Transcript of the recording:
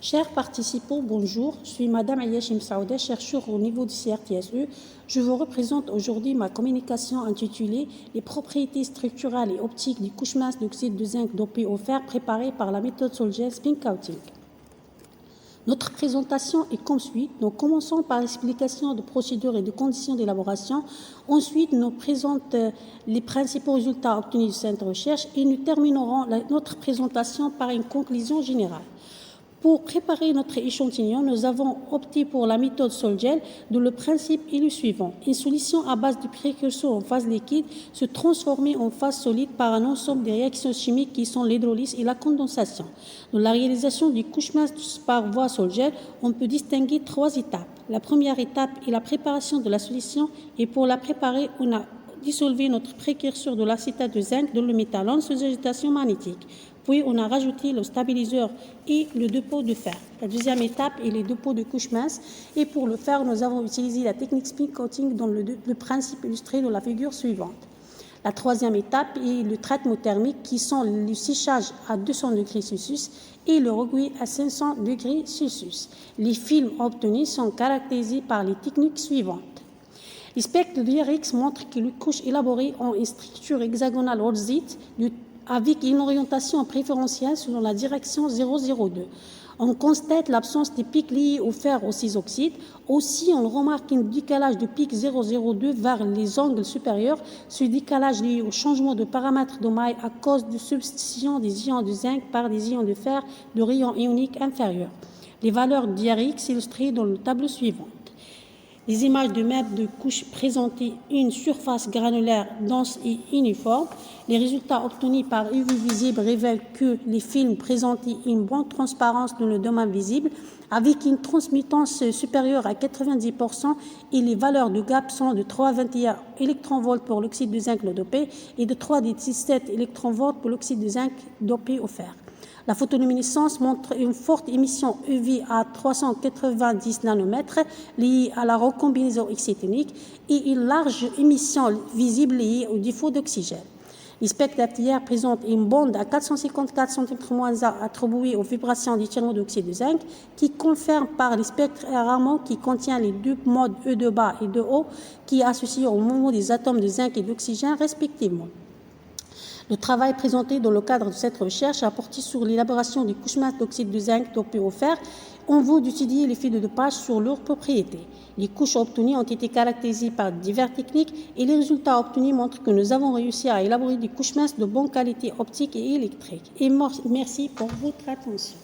Chers participants, bonjour. Je suis Madame Ayachim Saouda, chercheure au niveau du CRTSE. Je vous représente aujourd'hui ma communication intitulée « Les propriétés structurales et optiques des couches minces d'oxyde de zinc dopées au fer préparées par la méthode Sol-Gel Spin Coating ». Notre présentation est comme suit. Nous commençons par l'explication de procédures et de conditions d'élaboration. Ensuite, nous présentons les principaux résultats obtenus du centre de recherche et nous terminerons notre présentation par une conclusion générale. Pour préparer notre échantillon, nous avons opté pour la méthode Sol-Gel, dont le principe est le suivant. Une solution à base de précurseurs en phase liquide se transforme en phase solide par un ensemble de réactions chimiques qui sont l'hydrolyse et la condensation. Dans la réalisation des couches minces par voie Sol-Gel, on peut distinguer 3 étapes. La première étape est la préparation de la solution et pour la préparer, on a dissolvé notre précurseur de l'acétate de zinc dans le métallone sous agitation magnétique. Puis, on a rajouté le stabiliseur et le dépôt de fer. La deuxième étape est les dépôts de couches minces. Et pour le faire, nous avons utilisé la technique spin coating dont le principe illustré dans la figure suivante. La troisième étape est le traitement thermique qui sont le séchage à 200 degrés Celsius et le recueil à 500 degrés Celsius. Les films obtenus sont caractérisés par les techniques suivantes. Les spectres de DRX montrent que les couches élaborées ont une structure hexagonale Rorschach avec une orientation préférentielle selon la direction 002. On constate l'absence de pics liés au fer aux 6 oxydes. Aussi, on remarque un décalage de pic 002 vers les angles supérieurs. Ce décalage lié au changement de paramètres de maille à cause de substitution des ions de zinc par des ions de fer de rayon ionique inférieur. Les valeurs de DRX illustrées dans le tableau suivant. Les images de mètres de couches présentaient une surface granulaire dense et uniforme. Les résultats obtenus par UV visible révèlent que les films présentaient une bonne transparence dans le domaine visible avec une transmittance supérieure à 90% et les valeurs de gap sont de 3,21 électronvolts pour l'oxyde de zinc non dopé et de 3,17 électronvolts pour l'oxyde de zinc dopé au fer. La photoluminescence montre une forte émission UV à 390 nanomètres liée à la recombinaison excitonique et une large émission visible liée au défaut d'oxygène. Les spectres ATR présentent une bande à 454 cm-1 attribuée aux vibrations du tirant d'oxyde de zinc qui confirme par les spectres Raman qui contient les deux modes E de bas et de haut qui associent au mouvement des atomes de zinc et d'oxygène respectivement. Le travail présenté dans le cadre de cette recherche a porté sur l'élaboration des couches minces d'oxyde de zinc dopées au fer en vue d'étudier l'effet de dopage sur leurs propriétés. Les couches obtenues ont été caractérisées par diverses techniques et les résultats obtenus montrent que nous avons réussi à élaborer des couches minces de bonne qualité optique et électrique. Et merci pour votre attention.